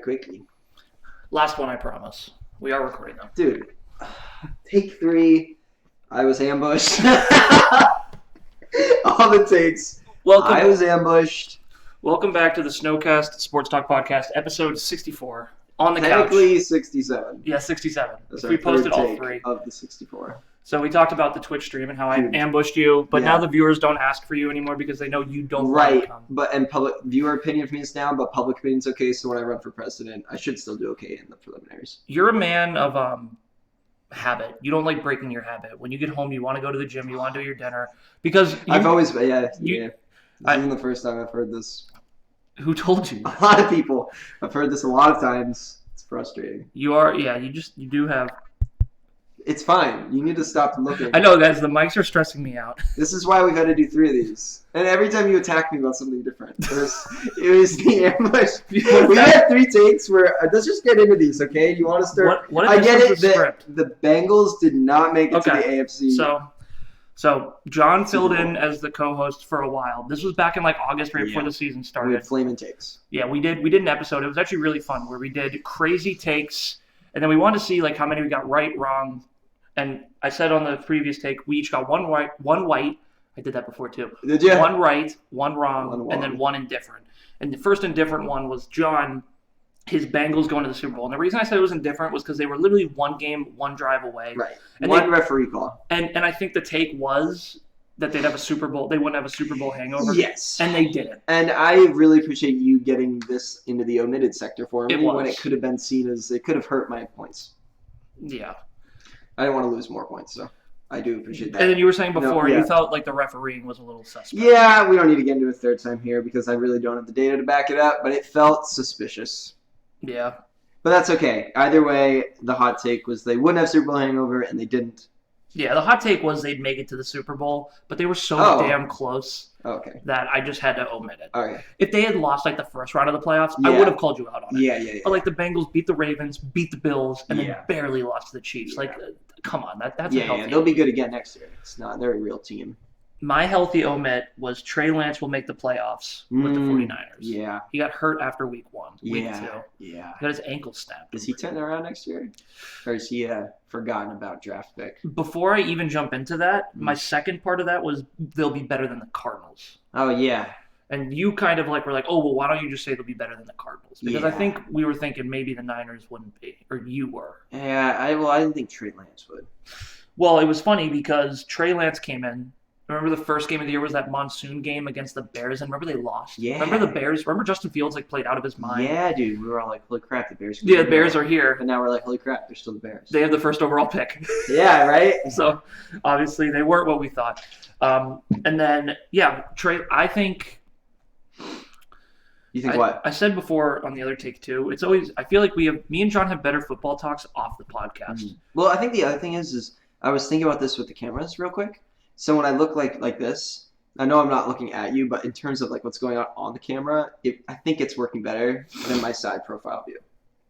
quickly. Last one, I promise. We are recording though. Dude, take 3. I was ambushed. All the takes. I was ambushed. Welcome back to the Snowcast Sports Talk podcast, episode 64. On the Technically couch. 67. Yeah, 67. That's we posted all take 3 of the 64. So we talked about the Twitch stream and how I ambushed you, but now the viewers don't ask for you anymore because they know you don't want to come. But public viewer opinion for me is down, but public opinion's okay. So when I run for president, I should still do okay in the preliminaries. You're a man of habit. You don't like breaking your habit. When you get home, you want to go to the gym. You want to do your dinner because I've always This isn't the first time I've heard this. Who told you? A lot of people. I've heard this a lot of times. It's frustrating. You are, you do have. It's fine. You need to stop looking. I know, guys. The mics are stressing me out. This is why we've had to do 3 of these. And every time you attack me about something different. It was the ambush. We had 3 takes where, let's just get into these, okay? You want to start? What I get it that the Bengals did not make it to the AFC. So John filled in as the co-host for a while. This was back in like August, right before the season started. We had flaming takes. Yeah, we did an episode. It was actually really fun where we did crazy takes, and then we wanted to see like how many we got right, wrong. And I said on the previous take, we each got one right, one white. I did that before too. Did you? One right, one wrong, and then one indifferent. And the first indifferent one was John, his Bengals going to the Super Bowl. And the reason I said it was indifferent was because they were literally one game, one drive away. Right. And one referee call. And I think the take was that they'd have a Super Bowl. They wouldn't have a Super Bowl hangover. Yes. And they didn't. And I really appreciate you getting this into the omitted sector for me when it could have been seen as it could have hurt my points. Yeah. I didn't want to lose more points, so I do appreciate that. And then you were saying before you felt like the refereeing was a little suspect. Yeah, we don't need to get into a third time here because I really don't have the data to back it up, but it felt suspicious. Yeah. But that's okay. Either way, the hot take was they wouldn't have Super Bowl hangover, and they didn't. Yeah, the hot take was they'd make it to the Super Bowl, but they were so damn close that I just had to omit it. Okay. If they had lost like the first round of the playoffs, I would have called you out on it. Yeah. But like the Bengals beat the Ravens, beat the Bills, and then barely lost to the Chiefs. Like, come on, that's a healthy. Yeah, they'll be good again next year. They're a real team. My healthy omit was Trey Lance will make the playoffs with the 49ers. Yeah. He got hurt after week 1. Week 2. Yeah. He got his ankle snapped. Is he turning around next year? Or is he forgotten about draft pick? Before I even jump into that, my second part of that was they'll be better than the Cardinals. Oh, yeah. And you kind of were like, oh, well, why don't you just say they'll be better than the Cardinals? Because I think we were thinking maybe the Niners wouldn't be, or you were. Yeah, I didn't think Trey Lance would. Well, it was funny because Trey Lance came in. Remember the first game of the year was that monsoon game against the Bears, and remember they lost? Yeah. Remember the Bears? Remember Justin Fields played out of his mind? Yeah, dude. We were all like, holy crap, the Bears. Yeah, the Bears are here. But now we're like, holy crap, they're still the Bears. They have the first overall pick. Yeah, right? So, obviously, they weren't what we thought. And then, Trey, I think... You think what? I said before on the other take, too, it's always... I feel like me and John have better football talks off the podcast. Mm-hmm. Well, I think the other thing is I was thinking about this with the cameras real quick. So when I look like this, I know I'm not looking at you, but in terms of like what's going on the camera, I think it's working better than my side profile view.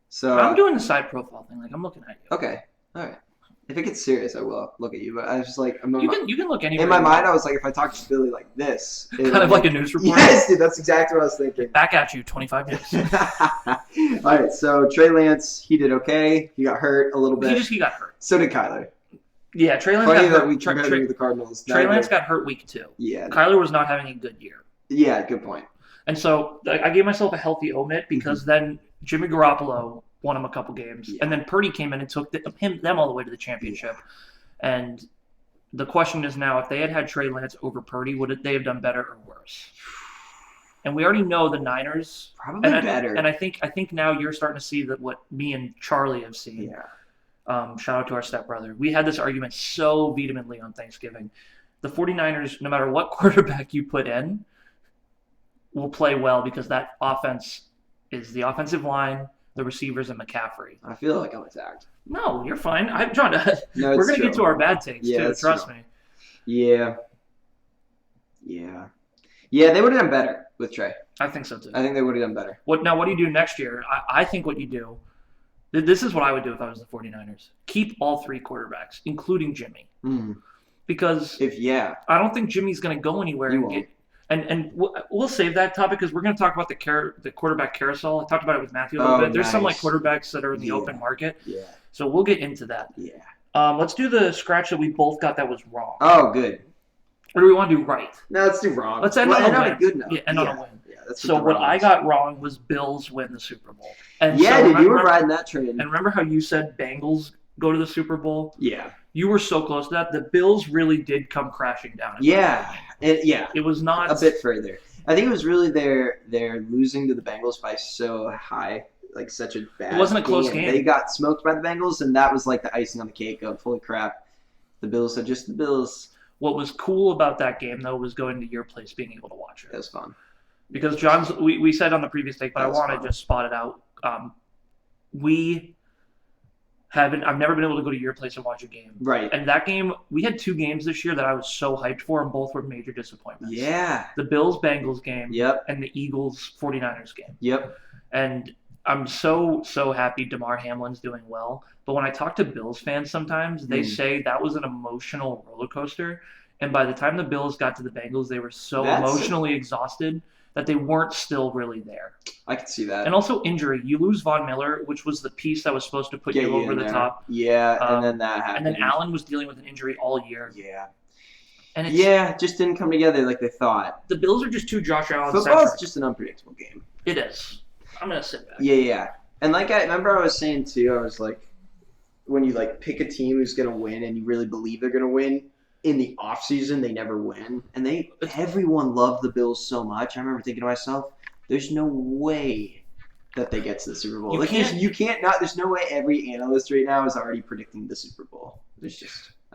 So I'm doing the side profile thing, like I'm looking at you. Okay, all right. If it gets serious, I will look at you. But I was just like, you can look anywhere. In my mind, I was like, if I talk to Billy like this, kind of like a news report. Yes, dude, that's exactly what I was thinking. Back at you, 25 minutes. All right, so Trey Lance, he did okay. He got hurt a little bit. He got hurt. So did Kyler. Yeah, Trey Lance Funny got that hurt. we compared him to the Cardinals. Trey Lance got hurt week 2. Yeah. Kyler was not having a good year. Yeah, good point. And so I gave myself a healthy omit because then Jimmy Garoppolo won him a couple games. And then Purdy came in and took them all the way to the championship. Yeah. And the question is now, if they had Trey Lance over Purdy, would they have done better or worse? And we already know the Niners. Probably better. And I think now you're starting to see that what me and Charlie have seen. Yeah. Shout out to our stepbrother. We had this argument so vehemently on Thanksgiving. The 49ers, no matter what quarterback you put in, will play well because that offense is the offensive line, the receivers, and McCaffrey. I feel like I'm attacked. No, you're fine. John, no, we're going to get to our bad takes, too. Trust me. Yeah. Yeah, they would have done better with Trey. I think so, too. I think they would have done better. What do you do next year? I think what you do, this is what I would do if I was the 49ers. Keep all 3 quarterbacks, including Jimmy. Mm. Because I don't think Jimmy's going to go anywhere. And we'll save that topic because we're going to talk about the quarterback carousel. I talked about it with Matthew a little bit. There's some like Nice. quarterbacks that are in the open market, Yeah. so we'll get into that. Yeah. Let's do the scratch that we both got that was wrong. Oh, good. Or do we want to do right? No, let's do wrong. Let's end on a win. good note. Yeah, end on a win. Yeah, that's So what I got wrong was Bills win the Super Bowl. And yeah, so dude, you were riding that train. And remember how you said Bengals go to the Super Bowl? Yeah. You were so close to that. The Bills really did come crashing down. Yeah. It was not a bit further. I think it was really they're losing to the Bengals by so high, like such a bad. It wasn't a close game. They got smoked by the Bengals, and that was like the icing on the cake of holy crap. The Bills are just the Bills. What was cool about that game, though, was going to your place, being able to watch it. It was fun. Because John's, we said on the previous take, but I want to just spot it out. I've never been able to go to your place and watch a game. Right. And that game, we had 2 games this year that I was so hyped for, and both were major disappointments. Yeah. The Bills-Bengals game. Yep. And the Eagles-49ers game. Yep. And I'm so happy Damar Hamlin's doing well. But when I talk to Bills fans sometimes, they say that was an emotional roller coaster. And by the time the Bills got to the Bengals, they were so emotionally exhausted that they weren't still really there. I can see that. And also injury. You lose Von Miller, which was the piece that was supposed to put you over the top. Yeah, and then that happened. And then Allen was dealing with an injury all year. Yeah. And it just didn't come together like they thought. The Bills are just too Josh Allen centric. Football's just an unpredictable game. It is. I'm going to sit back. Yeah. And like I remember I was saying too, I was like, when you like pick a team who's going to win and you really believe they're going to win, in the offseason they never win. And everyone loved the Bills so much. I remember thinking to myself, there's no way that they get to the Super Bowl. You can't not. There's no way every analyst right now is already predicting the Super Bowl.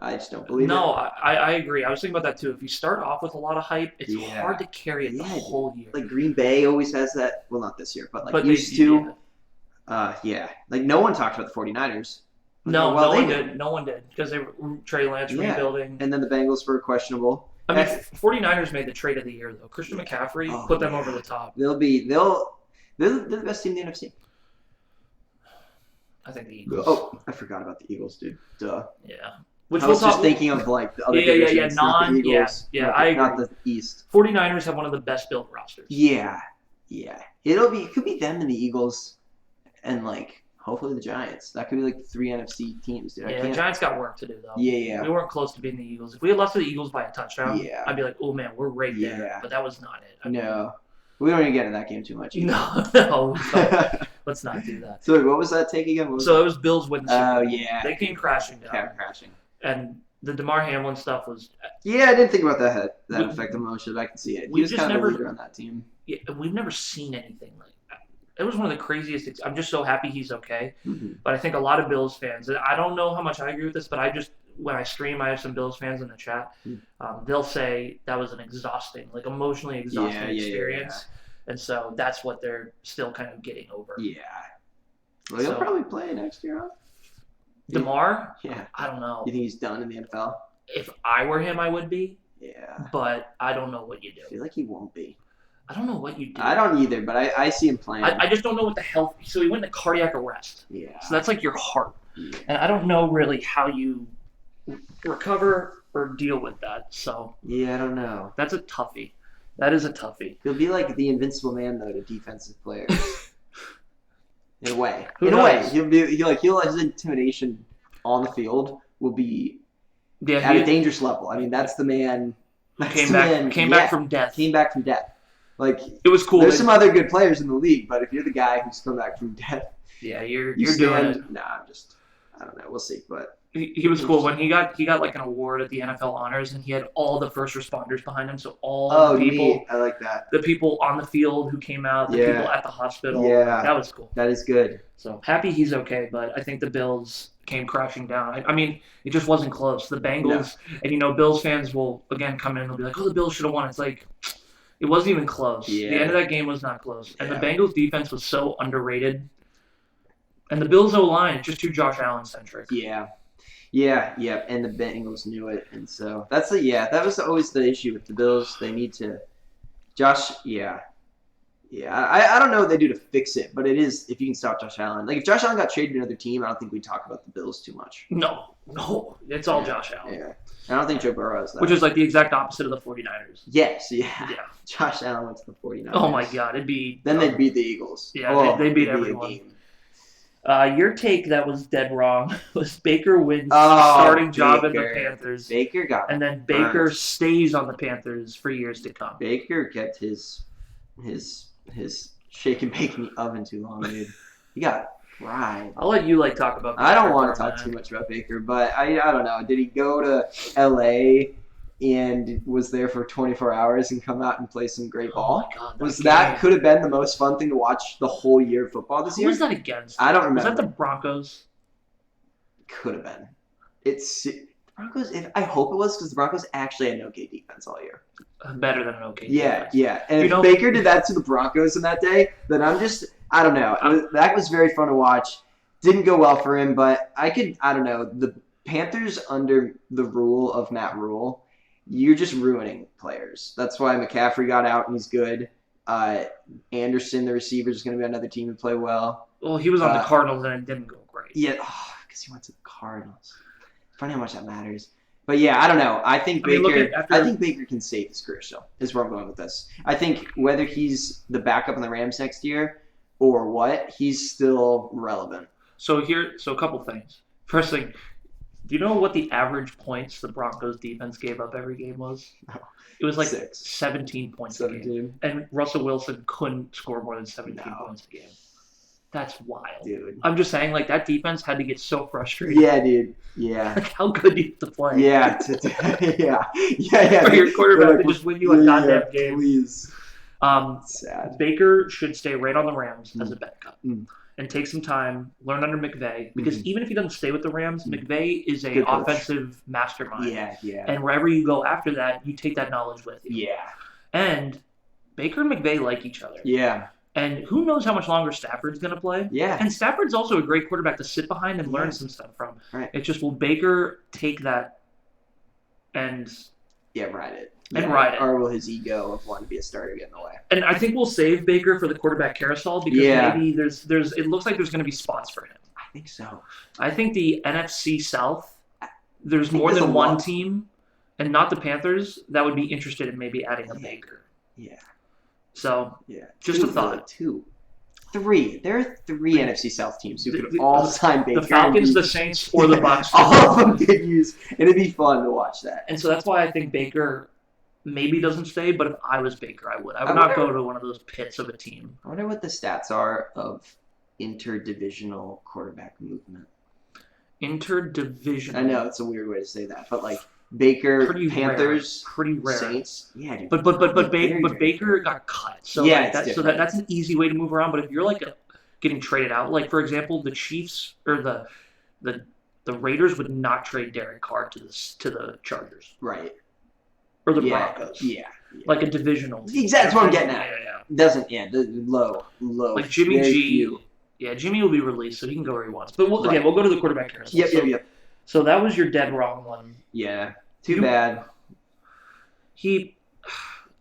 I just don't believe it. No, I agree. I was thinking about that too. If you start off with a lot of hype, it's hard to carry it the whole year. Like Green Bay always has that. Well, not this year, but used to. Like no one talked about the 49ers. No one did because they were Trey Lance rebuilding. And then the Bengals were questionable. I mean, 49ers made the trade of the year though. Christian McCaffrey put them over the top. They're the best team in the NFC. I think the Eagles. Oh, I forgot about the Eagles, dude. Duh. Yeah. I was just thinking of like the other divisions, not the Eagles. I agree. Not the East. 49ers have one of the best built rosters. Yeah. It could be them and the Eagles, and like hopefully the Giants. That could be like 3 NFC teams, dude. Yeah, the Giants got work to do though. Yeah. We weren't close to beating the Eagles. If we had lost to the Eagles by a touchdown, I'd be like, oh man, we're right there. But that was not it. No. We don't even get into that game too much. No. Let's not do that. So what was that take again? It was Bills winning the Super Bowl. Yeah. They came crashing down. And the Damar Hamlin stuff was... Yeah, I didn't think about that effect emotion. I can see it. He was kind of the leader on that team. Yeah, we've never seen anything like that. It was one of the craziest things. I'm just so happy he's okay. Mm-hmm. But I think a lot of Bills fans, and I don't know how much I agree with this, but when I stream, I have some Bills fans in the chat. They'll say that was an exhausting, like emotionally exhausting experience. Yeah. And so that's what they're still kind of getting over. Yeah. Well, he'll probably play next year, huh? Damar? Yeah. I don't know. You think he's done in the NFL? If I were him, I would be. Yeah. But I don't know what you do. I feel like he won't be. I don't know what you do. I don't either, but I see him playing. I just don't know what the health... So he went into cardiac arrest. Yeah. So that's like your heart. Yeah. And I don't know really how you recover or deal with that. So... Yeah, I don't know. That's a toughie. That is a toughie. He'll be like the invincible man, though, to defensive players. In a way. Who knows? His intimidation on the field will be at a dangerous level. I mean, that's the man. Came back from death. Came back from death. Like, it was cool. There's some other good players in the league, but if you're the guy who's come back from death, you're doing it. Nah, I don't know. We'll see, but. He was cool when he got like an award at the NFL Honors, and he had all the first responders behind him. So all the people, neat. I like that. The people on the field who came out, the people at the hospital. Yeah, that was cool. That is good. So happy he's okay, but I think the Bills came crashing down. I mean, it just wasn't close. The Bengals, and Bills fans will again come in and be like, "Oh, the Bills should have won." It's like it wasn't even close. Yeah. The end of that game was not close, and the Bengals defense was so underrated, and the Bills O-line just too Josh Allen centric. Yeah, and the Bengals knew it, and so that was always the issue with the Bills. They need to, Josh. Yeah, Yeah, I don't know what they do to fix it, but it is if you can stop Josh Allen. Like if Josh Allen got traded to another team, I don't think we'd talk about the Bills too much. No, it's all Josh Allen. Yeah, I don't think Joe Burrow is that. Which is like the exact opposite of the 49ers. Yes, yeah. Yeah. Josh Allen went to the 49ers. Oh my God, it'd be. Then they'd beat the Eagles. Yeah, they beat everyone. Your take that was dead wrong was Baker wins starting job in the Panthers. Baker got and then Baker stays on the Panthers for years to come. Baker kept his shake and bake in the oven too long, dude. He got fried. I'll let you talk about Baker. I don't want to talk too much about Baker, but I don't know. Did he go to LA and was there for 24 hours and come out and play some great ball? Oh my God, that could have been the most fun thing to watch the whole year of football this year? Who was that against? I don't remember. Was that the Broncos? Could have been. The Broncos. I hope it was because the Broncos actually had an okay defense all year. Better than an okay defense. Yeah. And if Baker did that to the Broncos in that day, then I don't know. That was very fun to watch. Didn't go well for him, but I don't know. The Panthers under the rule of Matt Rule, you're just ruining players. That's why McCaffrey got out and he's good. Anderson, the receiver, is going to be on another team and play well. Well, he was on the Cardinals and it didn't go great. Yeah, because he went to the Cardinals. Funny how much that matters. But yeah, I don't know. I think Baker can save his career still, is where I'm going with this. I think whether he's the backup in the Rams next year or what, he's still relevant. So a couple things. First thing, do you know what the average points the Broncos defense gave up every game was? No. It was 6. 17 points a game. And Russell Wilson couldn't score more than 17 points a game. That's wild. Dude. I'm just saying, that defense had to get so frustrated. Yeah, dude. Yeah. How good do you have to play? Yeah. Yeah. For your quarterback to just win you a goddamn game. Please. Sad. Baker should stay right on the Rams as a backup. And take some time, learn under McVay. Because even if he doesn't stay with the Rams, McVay is a offensive mastermind. Yeah. And wherever you go after that, you take that knowledge with you. Yeah. And Baker and McVay like each other. Yeah. And who knows how much longer Stafford's going to play? Yeah. And Stafford's also a great quarterback to sit behind and learn some stuff from. Right. It's just, will Baker take that and... Yeah, ride it. Or will his ego of wanting to be a starter get in the way? And I think we'll save Baker for the quarterback carousel because maybe there's it looks like there's going to be spots for him. I think so. I think the NFC South, there's more than one team, and not the Panthers, that would be interested in maybe adding a Baker. Yeah. So, just a thought. 3. There are 3 NFC South teams who could all sign Baker. The Falcons, the Saints, or the Bucs. All of them could use. It'd be fun to watch that. And so that's why I think Baker maybe doesn't stay, but if I was Baker, I would. I would not go to one of those pits of a team. I wonder what the stats are of interdivisional quarterback movement. Interdivisional. I know it's a weird way to say that, but Baker, Panthers, pretty rare. Saints. Yeah, dude. But Baker got cut. So that's an easy way to move around. But if you're getting traded out, for example, the Chiefs or the Raiders would not trade Derek Carr to the Chargers. Right. Or the Broncos. Yeah. Like a divisional team. Exactly. That's what I'm getting at. Yeah. Doesn't the low. Like Jimmy G. Few. Yeah, Jimmy will be released, so he can go where he wants. But we'll go to the quarterback carousel. Yep. So that was your dead wrong one. Yeah. Too bad.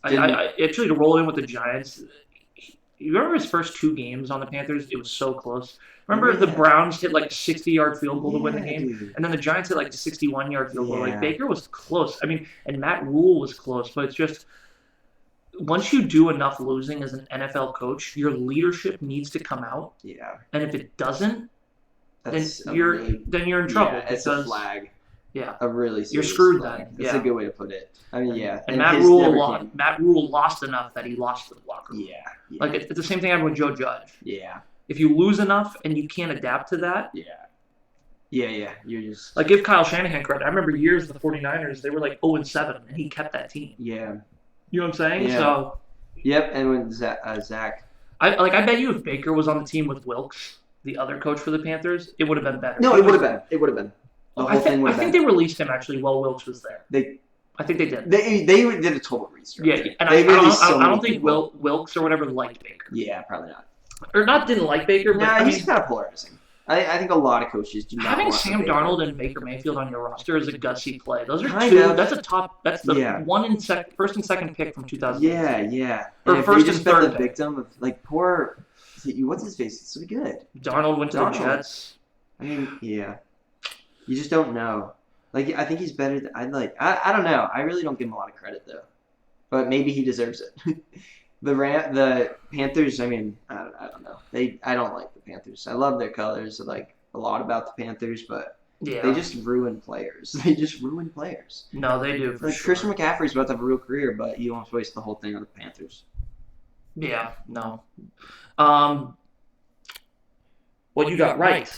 I actually, to roll in with the Giants, you remember his first 2 games on the Panthers? It was so close. Remember the Browns hit a 60-yard field goal to win the game? Dude. And then the Giants hit a 61-yard field goal. Baker was close. I mean, and Matt Rule was close, but it's just once you do enough losing as an NFL coach, your leadership needs to come out. Yeah. And if it doesn't, then you're in trouble. Yeah, it's a flag. Yeah. A really serious You're screwed flag. then. That's a good way to put it. I mean, yeah. And Matt Rule lost enough that he lost the locker room. Yeah. It's the same thing happened with Joe Judge. Yeah. If you lose enough and you can't adapt to that. Yeah. You're just... give Kyle Shanahan credit. I remember years with the 49ers, they were 0-7, and he kept that team. Yeah. You know what I'm saying? Yeah. So... Yep, and when Zach... I bet you if Baker was on the team with Wilkes, the other coach for the Panthers, it would have been better. No, it would have been. I think they released him actually while Wilkes was there. I think they did. They did a total restructure. Yeah, and I don't think Wilkes or whatever liked Baker. Yeah, probably not. Or not didn't like Baker, but he's kind of polarizing. I think a lot of coaches do not Having want Sam the big Darnold guy. and Baker Mayfield on your roster is a gutsy play. Those are Kind two. of. That's a top. That's the Yeah. first and second pick from 2018. Yeah. Or And if first they just and been third the pick. victim of like poor, what's his face? It's so good. Darnold went to the Jets. I mean, yeah. You just don't know. Like I think he's better. I don't know. I really don't give him a lot of credit though, but maybe he deserves it. The Panthers. I mean, I don't know. I don't like the Panthers. I love their colors. I like a lot about the Panthers, but they just ruin players. They just ruin players. No, they do. For Like sure. Christian McCaffrey's about to have a real career, but you almost waste the whole thing on the Panthers. Yeah. No. What you got right.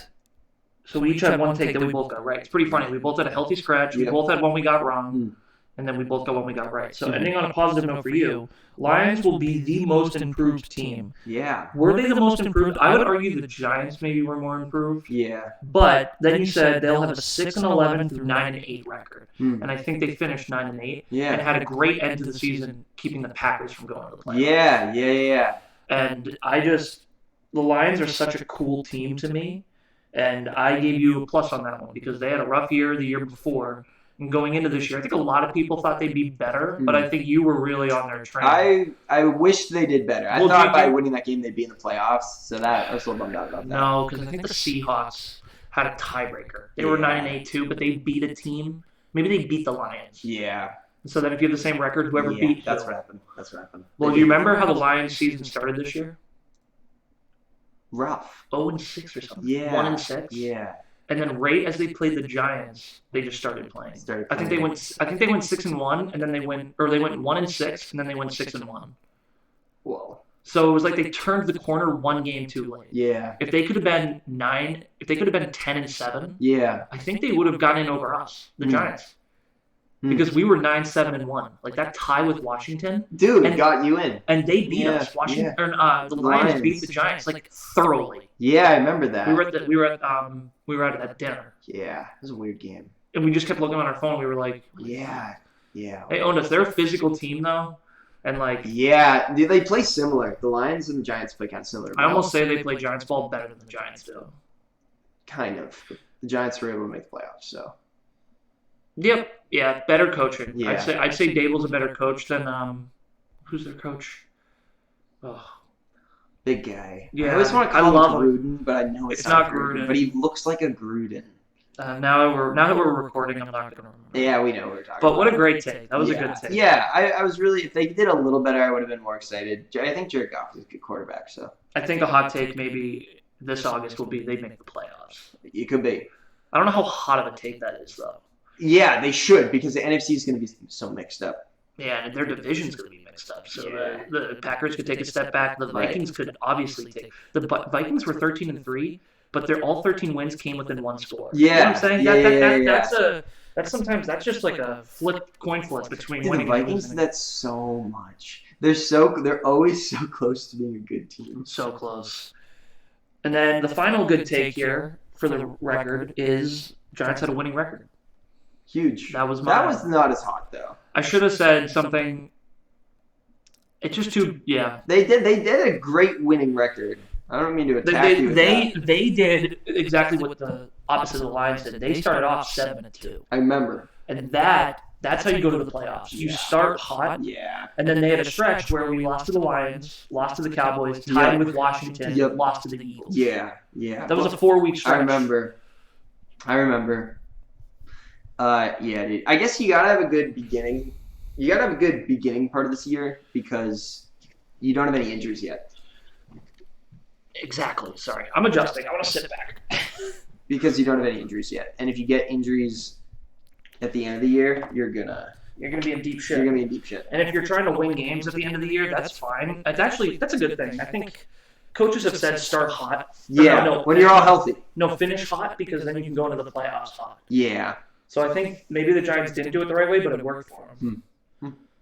So we each had one take that we both got right. It's pretty funny. We both had a healthy scratch. We both had one we got wrong. And then we both got one we got right. So ending on a positive note for you, Lions will be the most improved team. Yeah. Were they the most improved? I would argue the Giants maybe were more improved. Yeah. But then you said they'll have a 6-11 through 9-8 record. And I think they finished 9-8. Yeah. And had a great end to the season, keeping the Packers from going to the playoffs. Yeah. And the Lions are such a cool team to me. And I gave you a plus on that one because they had a rough year the year before. And going into this year, I think a lot of people thought they'd be better, but I think you were really on their train. I wish they did better. I thought by winning that game they'd be in the playoffs, so I was a little bummed out about that. No, because I think the Seahawks had a tiebreaker. They were 9-8 too, but they beat a team. Maybe they beat the Lions. Yeah. So then if you have the same record, whoever beat that's what happened. That's what happened. Well, do you remember how the Lions season started this year? Rough. 0-6 or something. Yeah. 1-6. Yeah. And then right as they played the Giants, they just started playing. I think they went 6-1, and then they went 1-6, and then they went 6-1. Whoa. So it was like they turned the corner one game too late. Yeah. If they could have been 10-7, yeah, I think they would have gotten in over us, the Giants. Because we were 9-7-1. Like that tie with Washington. Dude, got you in. And they beat us. The Lions beat the Giants like thoroughly. Yeah, I remember that. We were at that dinner. Yeah, it was a weird game. And we just kept looking on our phone. We were like, yeah. Hey, Onus, they're a physical team though. And like, yeah, they play similar. The Lions and the Giants play kind of similar. I almost say they play Giants ball better than the Giants do. Kind of. The Giants were able to make the playoffs, so. Yep. Yeah, better coaching. Yeah. I'd say Dable's a better coach than who's their coach? Oh, big guy. Yeah, I always want to call him Gruden, but I know it's not Gruden. But he looks like a Gruden. Now that we're recording, I'm not gonna remember. Yeah, we know what we're talking about. But what a great take. That was a good take. Yeah, I was really. If they did a little better, I would have been more excited. I think Jared Goff is a good quarterback. So I think a hot take maybe this August will be they make the playoffs. It could be. I don't know how hot of a take that is though. Yeah, they should because the NFC is going to be so mixed up. Yeah, and their division's going to be mixed up. So the Packers could take a step back. The Vikings could obviously take. The Vikings were 13-3, but their all 13 wins came within one score. Yeah, you know what I'm saying? Yeah. That's just like a coin flip between winning the Vikings. and losing. That's so much. They're always so close to being a good team. So close. And then the final good take here for the record is Giants had a winning record. Huge. That was not as hot though. I should have said something. It's just too. Yeah. They did a great winning record. I don't mean to attack you. They did exactly what the opposite of the Lions did. They started off 7-2. I remember. And that's how you go to the playoffs. You start hot. Yeah. And then they had a stretch where we lost to the Lions, lost to the Cowboys, tied with Washington, lost to the Eagles. Yeah. That was a 4-week stretch. I remember. Yeah, dude. I guess you gotta have a good beginning. You gotta have a good beginning part of this year because you don't have any injuries yet. Exactly. Sorry, I'm adjusting. I want to sit back. Because you don't have any injuries yet, and if you get injuries at the end of the year, you're gonna be in deep shit. You're gonna be in deep shit. And if you're trying to win games at the end of the year, that's fine. That's a good thing. I think coaches have said start hot. Yeah. When you're all healthy. No, finish hot because then you can go into the playoffs hot. Yeah. So I think maybe the Giants didn't do it the right way, but it worked for them.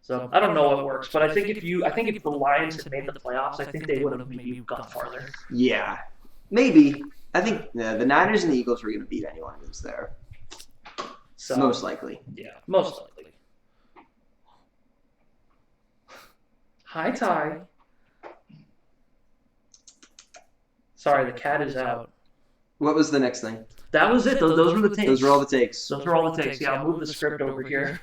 So I don't know what works, but I think if the Lions had made the playoffs, I think they would have maybe gone farther. Yeah, maybe. I think the Niners and the Eagles were going to beat anyone who's there. So most likely. Yeah, most likely. Hi, Ty. Sorry, the cat is out. What was the next thing? That was it. Those were the takes. Those were all the takes. Those were all the takes. Yeah, I'll move the script over here.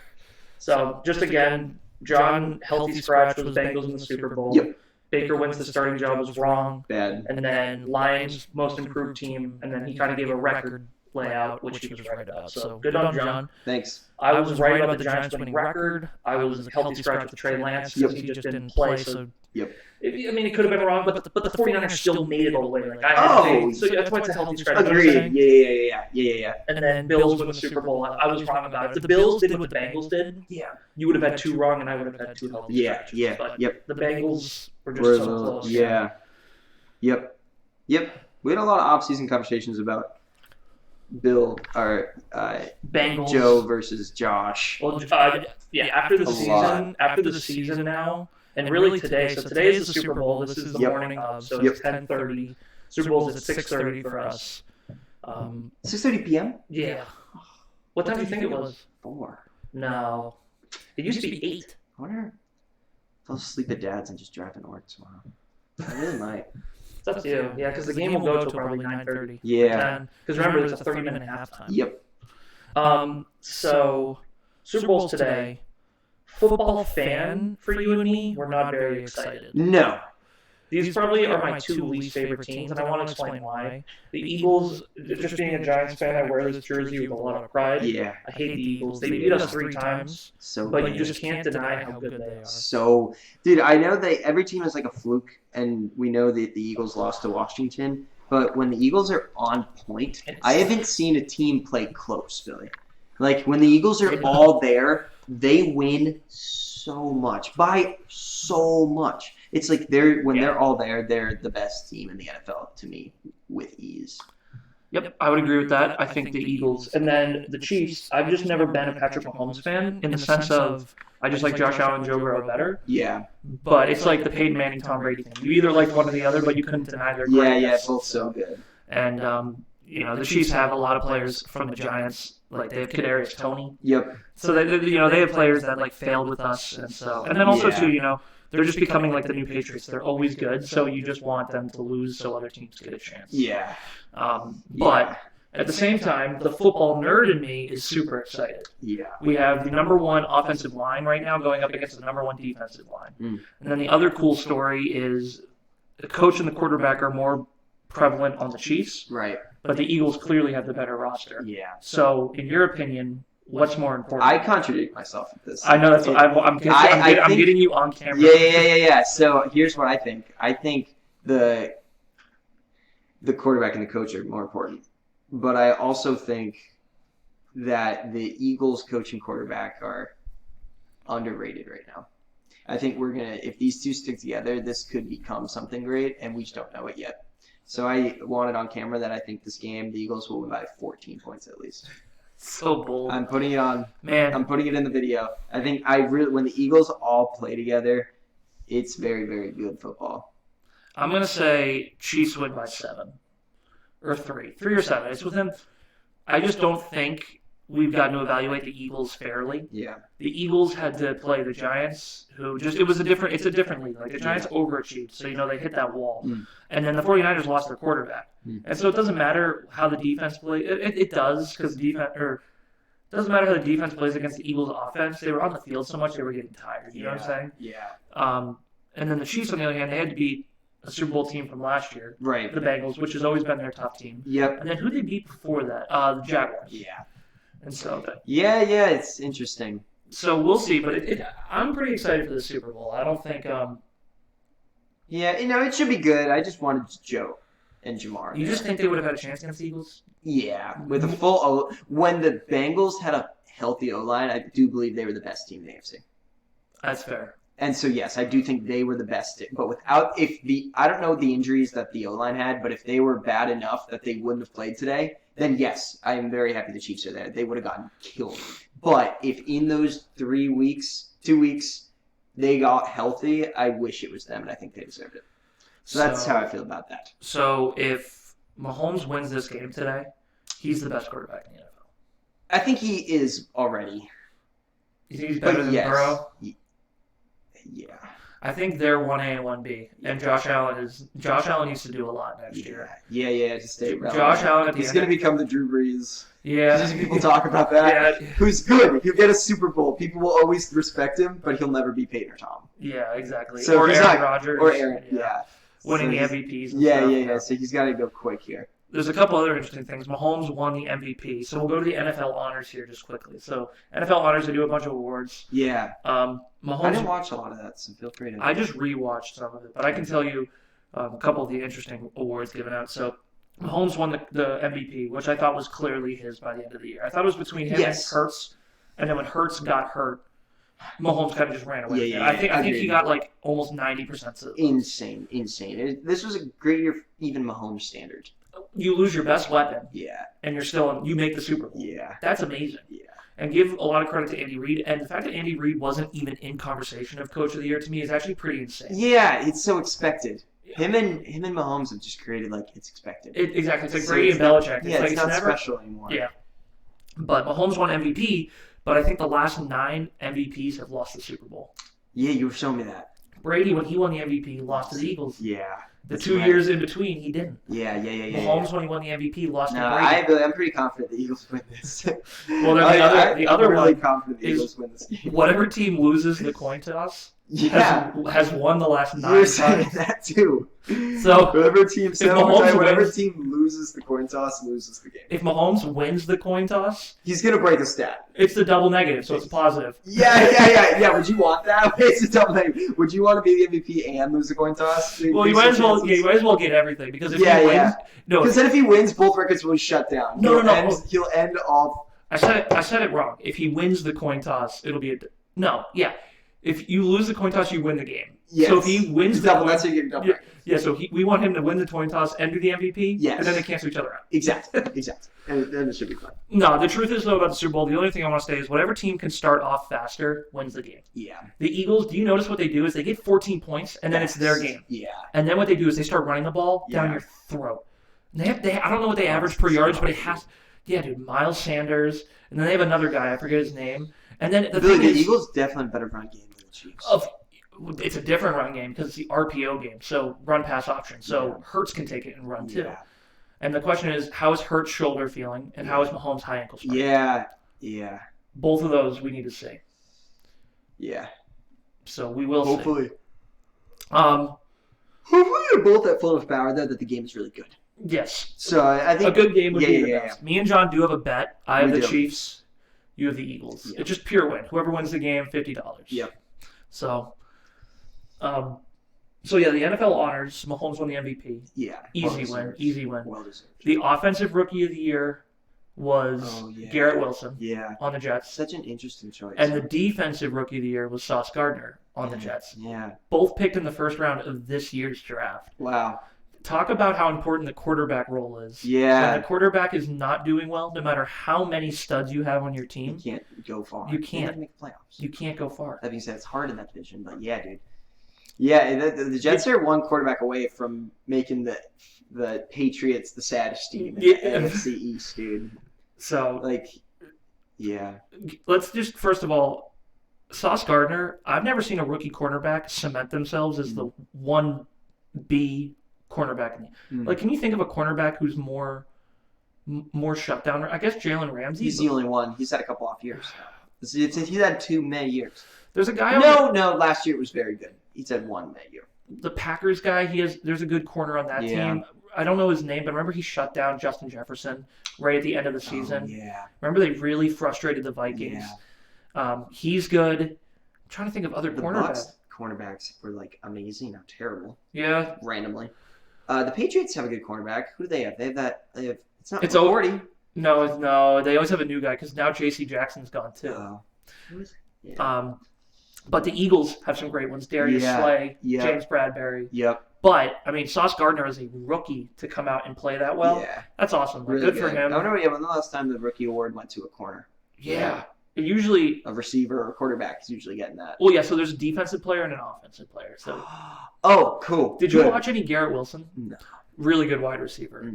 So just again, John, healthy scratch was Bengals in the Super Bowl. Yep. Baker wins the starting job was wrong. Bad. And then Lions most improved team, and then he kind of gave a record layout, which he was right about. So good on John. Thanks. I was right about the Giants winning record. I was a healthy scratch with Trey Lance because he just didn't play. So Yep. I mean, it could have been wrong, but the 49ers still made it all the way. Like, so that's why it's a healthy scratch. Agreed. Yeah. And then Bills win the Super Bowl. I was wrong about it. If the Bills did what the Bengals did, you would have had 2 wrong, and I would have had 2 healthy scratches. But the Bengals were just so close. Yeah. Yep. We had a lot of off-season conversations about Bill or Bengals. Joe versus Josh. Well, after the season now. And really today, so today is the Super Bowl. This is the morning of, so it's 10:30. Super Bowl's at 6:30 for us. 6:30 p.m.? Yeah. What time do you think it was? 4. No. It used to be 8. I wonder if I'll sleep at Dad's and just drive to work tomorrow. I really might. It's up to you. Yeah, because the game will go till probably 9:30. Yeah. Because remember, there's a 30-minute halftime. Yep. So, Super Bowl's today. Football fan for you and me, we're not very excited. No. These probably are my 2 least favorite teams, and I want to explain why. The Eagles, just being a Giants fan, I wear this jersey with a lot of pride. Yeah. I hate the Eagles. They beat us 3 times, but you just can't deny how good they are. So, dude, I know every team is like a fluke, and we know that the Eagles lost to Washington, but when the Eagles are on point, I haven't seen a team play close, Billy. Like, when the Eagles are all there, they win so much, by so much. It's like they're all there, they're the best team in the NFL to me with ease. Yep, I would agree with that. I think the Eagles. And then the Chiefs, I've just never been a Patrick Mahomes fan in the sense of I just like Josh Allen and Joe Burrow better. Yeah. But it's like the Peyton Manning, Tom Brady thing. You either liked one or the other, but you couldn't deny their greatness. Yeah, both so good. And, the Chiefs have a lot of players from the Giants. Like, they have Kadarius Toney. Yep. So, they have players that, like, failed with us. And then also, too, they're just becoming like the new Patriots. They're always good, so you just want them to lose so other teams get a chance. Yeah. But at the same time, the football nerd in me is super excited. Yeah. We have the number 1 offensive line right now going up against the number 1 defensive line. And then the other cool story is the coach and the quarterback are more prevalent on the Chiefs. Right. But the Eagles clearly have the better roster. Yeah. So, in your opinion, what's more important? I contradict myself with this. I know that's what I'm getting you on camera. Yeah. So here's what I think. I think the quarterback and the coach are more important. But I also think that the Eagles coach and quarterback are underrated right now. I think if these two stick together, this could become something great, and we just don't know it yet. So I wanted on camera that I think this game, the Eagles will win by 14 points at least. So bold. I'm putting it on. Man. I'm putting it in the video. I think when the Eagles all play together, it's very, very good football. I'm going to say Chiefs win by 7 or 3. 3 or 7. It's within. I just don't think we've gotten to evaluate the Eagles fairly. Yeah. The Eagles had to play the Giants, it's a different league. Like, the Giants overachieved, so, they hit that wall. And then the 49ers lost their quarterback. And so it doesn't matter how the defense plays. It does, because it doesn't matter how the defense plays against the Eagles' offense. They were on the field so much they were getting tired. You know what I'm saying? Yeah. And then the Chiefs, on the other hand, they had to beat a Super Bowl team from last year. Right. The Bengals, which has always been their top team. Yep. And then who they beat before that? The Jaguars. Yeah. And so. Yeah, it's interesting. So we'll see, but I'm pretty excited for the Super Bowl. I don't think. Yeah, it should be good. I just wanted Joe and Jamar. You just think they would have had a chance against the Eagles? Yeah, with a full when the Bengals had a healthy O-line, I do believe they were the best team in the AFC. That's fair. And so yes, I do think they were the best. But I don't know the injuries that the O-line had, but if they were bad enough that they wouldn't have played today, then yes, I am very happy the Chiefs are there. They would have gotten killed. But if in those 2 weeks, they got healthy, I wish it was them, and I think they deserved it. So that's how I feel about that. So if Mahomes wins this game today, he's the best quarterback in the NFL. I think he is already. You think he's better than Burrow? Yeah. I think they're 1A and 1B, and Josh Allen needs to do a lot next year. Yeah, to stay relevant. Josh Allen at the He's end. going to become the Drew Brees. Yeah. People talk about that. Yeah. Who's good. He'll get a Super Bowl. People will always respect him, but he'll never be Peyton or Tom. Yeah, exactly. So or he's Aaron not, Rodgers. Or Aaron, yeah. Winning So the MVPs. And yeah. stuff. So he's got to go quick here. There's a couple other interesting things. Mahomes won the MVP. So we'll go to the NFL honors here just quickly. So NFL honors, they do a bunch of awards. Yeah. Mahomes. I didn't watch a lot of that, so feel free to. I just rewatched some of it, but I can tell you a couple of the interesting awards given out. So Mahomes won the MVP, which I thought was clearly his by the end of the year. I thought it was between him and Hurts, and then when Hurts got hurt, Mahomes kind of just ran away. Yeah. I think he got like almost 90% of the votes. Insane. This was a great year, for even Mahomes standard. You lose your best weapon. Yeah. And you make the Super Bowl. Yeah. That's amazing. Yeah. And give a lot of credit to Andy Reid. And the fact that Andy Reid wasn't even in conversation of Coach of the Year to me is actually pretty insane. Yeah, it's so expected. Him and Mahomes have just created it's expected. Exactly. It's like Brady and Belichick. It's not special anymore. Yeah. But Mahomes won MVP, but I think the last 9 MVPs have lost the Super Bowl. Yeah, you were showing me that. Brady, when he won the MVP, lost to the Eagles. Yeah. The 2 years in between, he didn't. Yeah. Mahomes, when he won the MVP, lost to Brady. I'm pretty confident the Eagles win this. Well, then the other really one confident the Eagles win this game. Whatever team loses the coin toss has won the last 9 You're times. saying that too. So whatever team loses the coin toss loses the game. If Mahomes wins the coin toss, he's gonna break a stat. It's the double negative, so it's positive. Yeah. Would you want that? It's a double negative. Would you want to be the MVP and lose the coin toss? Well, you might as well. Yeah, you might as well get everything because if he wins, because then if he wins, both records will be shut down. No. He'll end off. I said it wrong. If he wins the coin toss, it'll be If you lose the coin toss, you win the game. Yes. So if he wins that's how you get double. So we want him to win the coin toss and do the MVP. Yes. And then they cancel each other out. Exactly. And then it should be fun. No, the truth is though about the Super Bowl, the only thing I want to say is whatever team can start off faster wins the game. Yeah. The Eagles, do you notice what they do is they get 14 points and then it's their game. Yeah. And then what they do is they start running the ball down your throat. I don't know what they average per yards, but it has. Yeah, dude, Miles Sanders, and then they have another guy. I forget his name. And then the Eagles definitely have a better run game than the Chiefs. It's a different run game because it's the RPO game, so run pass option. So Hurts can take it and run too. And the question is, how is Hurts' shoulder feeling, and how is Mahomes' high ankle sprain? Yeah. Both of those we need to see. Yeah. So we will Hopefully. see. Hopefully they're both at full of power, though, that the game is really good. Yes. So I think a good game would be the best. Me and John do have a bet. I have the Chiefs. You have the Eagles. Yep. It's just pure win. Whoever wins the game, $50. Yep. So, the NFL honors. Mahomes won the MVP. Yeah. Easy win. Well deserved. The offensive rookie of the year was Garrett Wilson. Yeah. On the Jets. Such an interesting choice. And the defensive rookie of the year was Sauce Gardner on the Jets. Yeah. Both picked in the first round of this year's draft. Wow. Talk about how important the quarterback role is. Yeah. When the quarterback is not doing well, no matter how many studs you have on your team, you can't go far. You can't make the playoffs. You can't go far. That being said, it's hard in that division, but yeah, dude. Yeah, the Jets are one quarterback away from making the Patriots the saddest team in the NFC East, dude. So, let's just first of all, Sauce Gardner. I've never seen a rookie cornerback cement themselves as the 1B cornerback. Like, can you think of a cornerback who's more shutdown? I guess Jalen Ramsey. He's the only one. He's had a couple off years. He's had too many years. There's a guy. No. Last year it was very good. He's had one that year. The Packers guy. There's a good corner on that team. I don't know his name, but remember he shut down Justin Jefferson right at the end of the season. Remember they really frustrated the Vikings. He's good. I'm trying to think of other cornerbacks. Cornerbacks were amazing or terrible. Yeah. Randomly. The Patriots have a good cornerback. Who do they have? It's not it's 40. No. They always have a new guy because now J.C. Jackson's gone too. But the Eagles have some great ones. Darius Slay, James Bradbury. Yep. But Sauce Gardner is a rookie to come out and play that well. Yeah. That's awesome. Really good for him. I wonder when the last time the rookie award went to a corner. Yeah. Usually a receiver or quarterback is usually getting that. Well, yeah. So there's a defensive player and an offensive player. So. Oh, cool. Did you watch any Garrett Wilson? No. Really good wide receiver.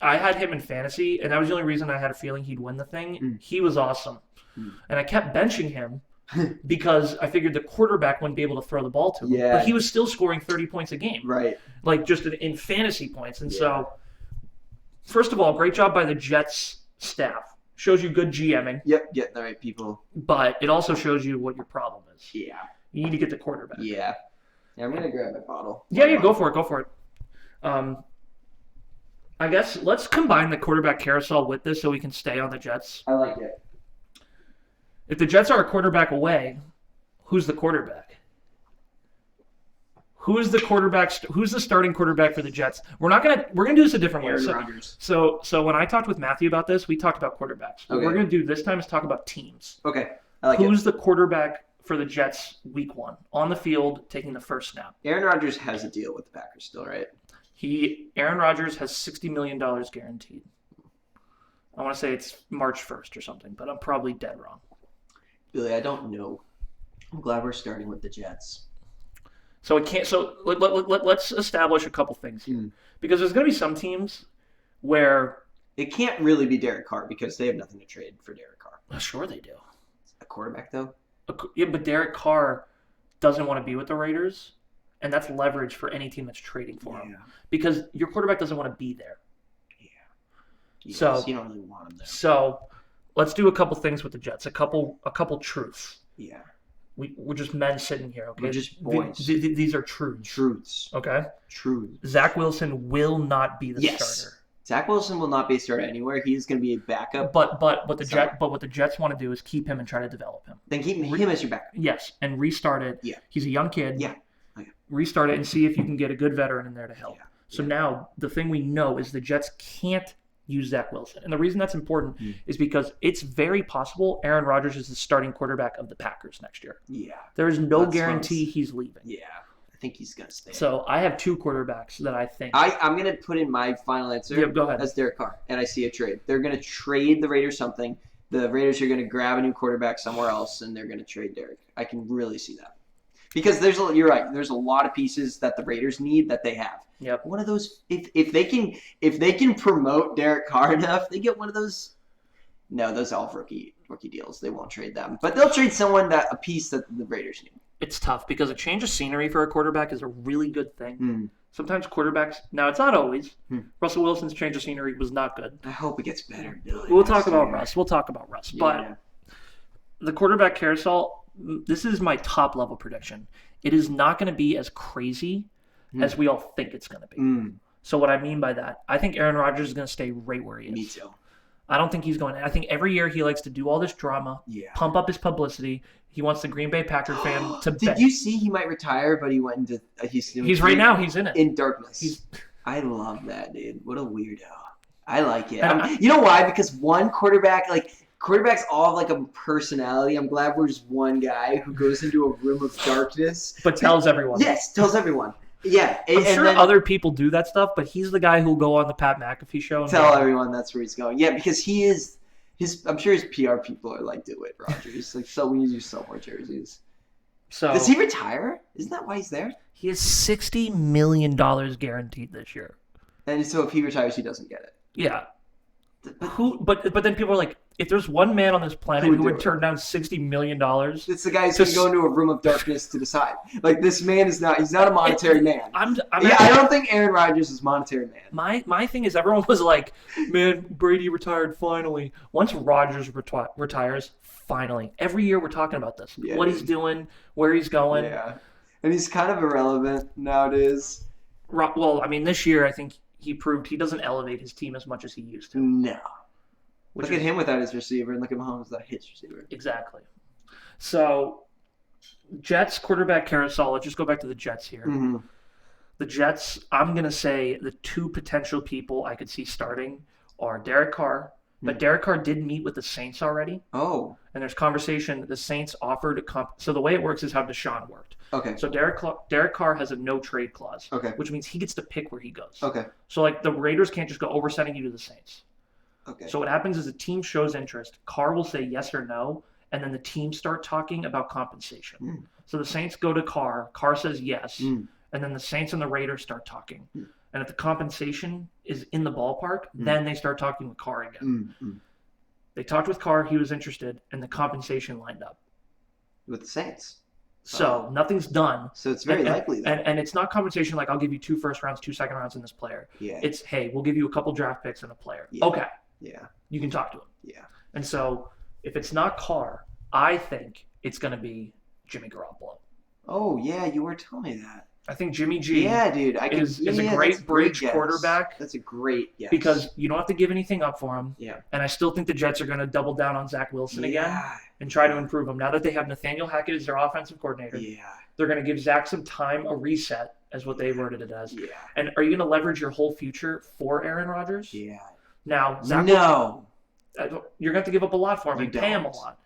I had him in fantasy, and that was the only reason I had a feeling he'd win the thing. He was awesome. And I kept benching him because I figured the quarterback wouldn't be able to throw the ball to him. Yeah. But he was still scoring 30 points a game. Right. Like just in fantasy points. And so, first of all, great job by the Jets staff. Shows you good GMing. Yep, getting the right people. But it also shows you what your problem is. Yeah. You need to get the quarterback. Yeah. I'm going to grab my bottle. Yeah, go for it. I guess let's combine the quarterback carousel with this so we can stay on the Jets. I like it. If the Jets are a quarterback away, who's the quarterback? Who's the starting quarterback for the Jets? We're gonna do this a different way. Aaron Rodgers. So when I talked with Matthew about this, we talked about quarterbacks. What Okay. we're gonna do this time is talk about teams. Okay. I like Who's the quarterback for the Jets week 1 on the field taking the first snap? Aaron Rodgers has a deal with the Packers still, right? Aaron Rodgers has $60 million guaranteed. I want to say it's March 1st or something, but I'm probably dead wrong. Billy, I don't know. I'm glad we're starting with the Jets. So it can't. So let's establish a couple things here, because there's going to be some teams where it can't really be Derek Carr because they have nothing to trade for Derek Carr. Sure they do. A quarterback though. Yeah, but Derek Carr doesn't want to be with the Raiders, and that's leverage for any team that's trading for him because your quarterback doesn't want to be there. Yeah. So you don't really want him there. So let's do a couple things with the Jets. A couple truths. Yeah. We're just men sitting here, okay? We're just boys. These are truths. Truths. Okay? Truths. Zach Wilson will not be the starter. Zach Wilson will not be a starter anywhere. He's going to be a backup. But what the Jets want to do is keep him and try to develop him. Then keep him as your backup. Yes, and restart it. Yeah. He's a young kid. Yeah. Restart it and see if you can get a good veteran in there to help. So now the thing we know is the Jets can't use Zach Wilson. And the reason that's important is because it's very possible Aaron Rodgers is the starting quarterback of the Packers next year. Yeah. There is no guarantee he's leaving. Yeah. I think he's going to stay. So I have 2 quarterbacks that I think. I'm going to put in my final answer. Yeah, go ahead. As Derek Carr. And I see a trade. They're going to trade the Raiders something. The Raiders are going to grab a new quarterback somewhere else, and they're going to trade Derek. I can really see that. Because you're right. There's a lot of pieces that the Raiders need that they have. Yep. One of those, if they can promote Derek Carr enough, they get one of those. No, those are all rookie deals. They won't trade them, but they'll trade a piece that the Raiders need. It's tough because a change of scenery for a quarterback is a really good thing. Sometimes quarterbacks. Now it's not always. Russell Wilson's change of scenery was not good. I hope it gets better, Billy. We'll talk about Russ. But the quarterback carousel. This is my top level prediction. It is not going to be as crazy as we all think it's going to be. So what I mean by that, I think Aaron Rodgers is going to stay right where he is. Me too. I don't think he's going to. I think every year he likes to do all this drama, pump up his publicity. He wants the Green Bay Packers fan to bet. Did you see he might retire, but he went into he's right now. He's in it. In darkness. I love that, dude. What a weirdo. I like it. You know why? Because one quarterback, quarterbacks all have a personality. I'm glad we're just one guy who goes into a room of darkness. But tells everyone. Yes, tells everyone. Yeah. I'm sure other people do that stuff, but he's the guy who'll go on the Pat McAfee show and tell everyone that's where he's going. Yeah, because he is I'm sure his PR people are like, do it, Rodgers. So we need you to sell more jerseys. So does he retire? Isn't that why he's there? He has $60 million guaranteed this year. And so if he retires, he doesn't get it. Yeah. But then people are like, if there's one man on this planet who would turn down $60 million, it's the guy who's going to go into a room of darkness to decide. This man he's not a monetary man. I don't think Aaron Rodgers is a monetary man. My thing is everyone was like, man, Brady retired finally. Once Rodgers retires, finally. Every year we're talking about this. Yeah, what he's doing, where he's going. Yeah. And he's kind of irrelevant nowadays. Well, this year I think he proved he doesn't elevate his team as much as he used to. No. Look at him without his receiver, and look at Mahomes without his receiver. Exactly. So, Jets quarterback carousel. Let's just go back to the Jets here. Mm-hmm. The Jets, I'm going to say the 2 potential people I could see starting are Derek Carr. But Derek Carr did meet with the Saints already. Oh. And there's conversation that the Saints offered so the way it works is how Deshaun worked. Okay. So Derek Carr has a no-trade clause. Okay. Which means he gets to pick where he goes. Okay. So, the Raiders can't just go, we're sending you to the Saints. Okay. So what happens is the team shows interest. Carr will say yes or no, and then the team start talking about compensation. So the Saints go to Carr. Carr says yes, and then the Saints and the Raiders start talking. And if the compensation is in the ballpark, then they start talking with Carr again. They talked with Carr. He was interested, and the compensation lined up. with the Saints. So nothing's done. So it's very likely that. And it's not compensation like I'll give you 2 first rounds, 2 second rounds in this player. Yeah. It's, hey, we'll give you a couple draft picks and a player. Yeah. Okay. Yeah. You can talk to him. Yeah. And so if it's not Carr, I think it's going to be Jimmy Garoppolo. Oh, yeah, you were telling me that. I think Jimmy G dude, is a great bridge quarterback. That's a great guess. Because you don't have to give anything up for him. Yeah. And I still think the Jets are going to double down on Zach Wilson again and try to improve him. Now that they have Nathaniel Hackett as their offensive coordinator, they're going to give Zach some time, a reset, as what they worded it as. Yeah. And are you going to leverage your whole future for Aaron Rodgers? Yeah. Now, Zach No. Wilson, you're going to have to give up a lot for him and pay him a lot.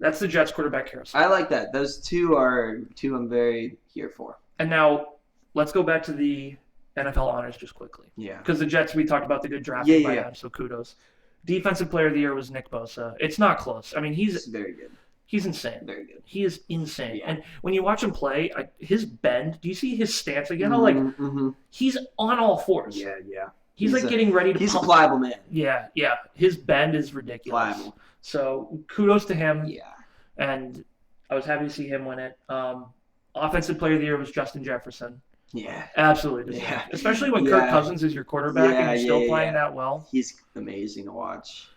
That's the Jets quarterback carousel. I like that. Those two are two I'm very here for. And now, let's go back to the NFL honors just quickly. Yeah. Because the Jets, we talked about the good drafting by them, so kudos. Defensive player of the year was Nick Bosa. It's not close. I mean, he's very good. He's insane. Very good. He is insane. Yeah. And when you watch him play, his bend, do you see his stance? Like, you know, he's on all fours. Yeah, yeah. He's like getting ready to He's a pliable man. Yeah, yeah. His bend is ridiculous. Pliable. So kudos to him. Yeah. And I was happy to see him win it. Offensive player of the year was Justin Jefferson. Yeah. Absolutely. Yeah. Especially when Kirk Cousins is your quarterback and you're still playing that well. He's amazing to watch.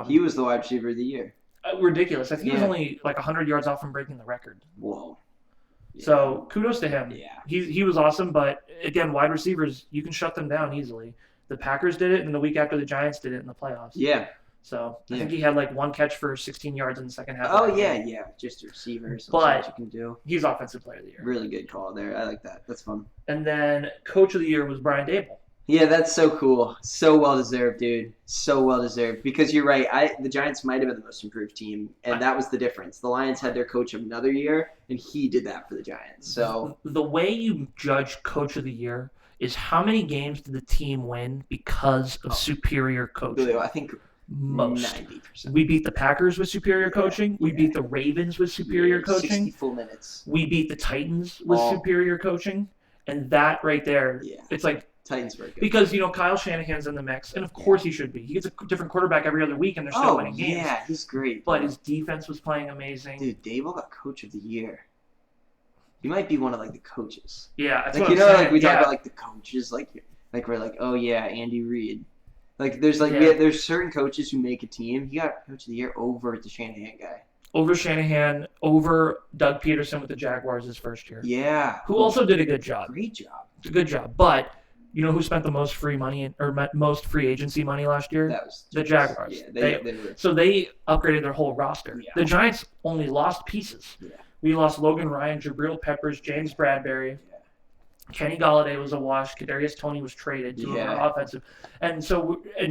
He was the wide receiver of the year. Ridiculous. I think he was only like 100 yards off from breaking the record. Whoa. Yeah. So kudos to him. Yeah. He was awesome, but again, wide receivers, you can shut them down easily. The Packers did it, and the week after the Giants did it in the playoffs. Yeah. So I think he had like 1 catch for 16 yards in the second half. Oh, yeah. Just a receiver. But you can do. He's offensive player of the year. Really good call there. I like that. That's fun. And then coach of the year was Brian Dable. Yeah, that's so cool. So well deserved, dude. So well deserved. Because you're right. The Giants might have been the most improved team, and that was the difference. The Lions had their coach of another year, and he did that for the Giants. So the way you judge coach of the year is how many games did the team win because of superior coaching. Really, I think most. 90%. We beat the Packers with superior coaching. We beat the Ravens with superior coaching. 60 full minutes. We beat the Titans with superior coaching. And that right there, it's like, Titans were good. Because, Kyle Shanahan's in the mix, and of course he should be. He gets a different quarterback every other week, and they're still winning games. Yeah, he's great. But his defense was playing amazing. Dude, Dable got coach of the year. He might be one of, the coaches. Yeah, that's like, what I'm saying. We talk about, the coaches, like we're like, oh, yeah, Andy Reid. Like, there's, there's certain coaches who make a team. He got coach of the year over the Shanahan guy. Over Shanahan, over Doug Peterson with the Jaguars his first year. Yeah. Who also did a good job. Great job. It's a good job. But you know who spent the most free money or most free agency money last year? That was the Jaguars. Yeah, they were. So they upgraded their whole roster. Yeah. The Giants only lost pieces. Yeah. We lost Logan Ryan, Jabril Peppers, James Bradbury. Yeah. Kenny Golladay was a wash. Kadarius Toney was traded to our offensive. And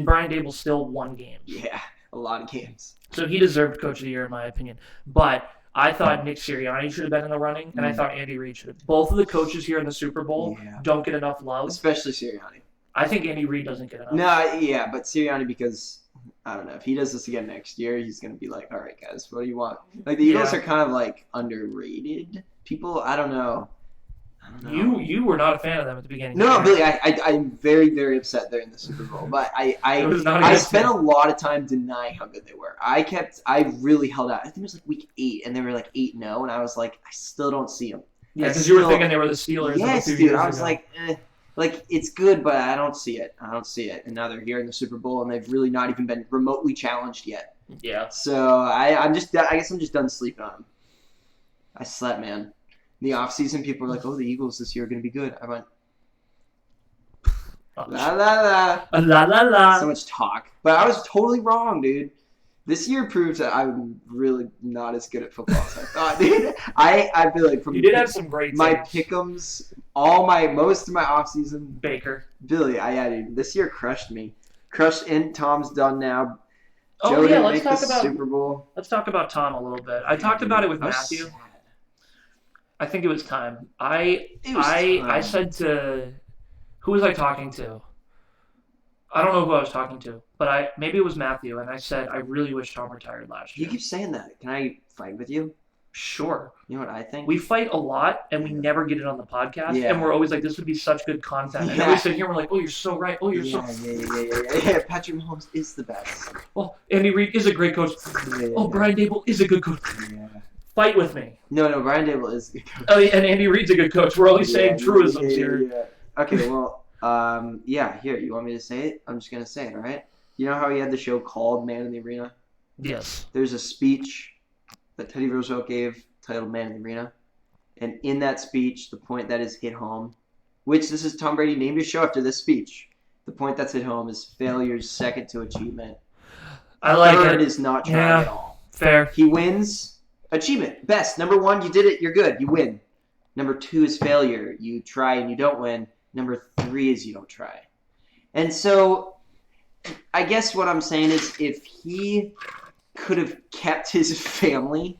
Brian Dable still won games. Yeah, a lot of games. So he deserved coach of the year in my opinion. But I thought Nick Sirianni should have been in the running, and I thought Andy Reid should have. Both of the coaches here in the Super Bowl don't get enough love. Especially Sirianni. I think Andy Reid doesn't get enough. No, yeah, but Sirianni, because, I don't know, if he does this again next year, he's going to be like, all right, guys, what do you want? Like, the Eagles are kind of, underrated people. I don't know. You were not a fan of them at the beginning. No, really, I'm very, very upset they're in the Super Bowl. But I spent a lot of time denying how good they were. I really held out. I think it was week 8, and they were 8-0, and I was like, I still don't see them. Yeah, because you were thinking they were the Steelers. Yes, dude. I was like, it's good, but I don't see it. And now they're here in the Super Bowl, and they've really not even been remotely challenged yet. Yeah. So I guess I'm just done sleeping on them. I slept, man. In the offseason, people were like, oh, the Eagles this year are going to be good. I went, la, la, la. La, la, la. So much talk. But I was totally wrong, dude. This year proves that I'm really not as good at football as I thought, dude. I feel like from you did have some great my pick'ems, most of my offseason. Baker. Billy, dude. This year crushed me. And Tom's done now. Oh, yeah, let's talk about Super Bowl. Let's talk about Tom a little bit. I talked about it with Matthew. Sad. I think it was time. I said to who was I talking to? I don't know who I was talking to, but maybe it was Matthew, and I said I really wish Tom retired last year. You keep saying that. Can I fight with you? Sure. You know what I think? We fight a lot, and we never get it on the podcast, and we're always like, this would be such good content. And then we sit here and we're like, oh, you're so right. Oh, you're so... Yeah. Patrick Mahomes is the best. Well, Andy Reid is a great coach. Brian Dable is a good coach. Yeah. Fight with me. No, Brian Dable is a good coach. Oh, and Andy Reid's a good coach. We're only saying truisms here. Yeah. Okay, well, here, you want me to say it? I'm just going to say it, all right? You know how he had the show called Man in the Arena? Yes. There's a speech that Teddy Roosevelt gave titled Man in the Arena. And in that speech, the point that is hit home, which this is Tom Brady named his show after this speech, the point that's hit home is failure's second to achievement. I like Third it. is not trying at all. Fair. He wins. Achievement. Best. Number 1, you did it. You're good. You win. Number 2 is failure. You try and you don't win. Number 3 is you don't try. And so I guess what I'm saying is if he could have kept his family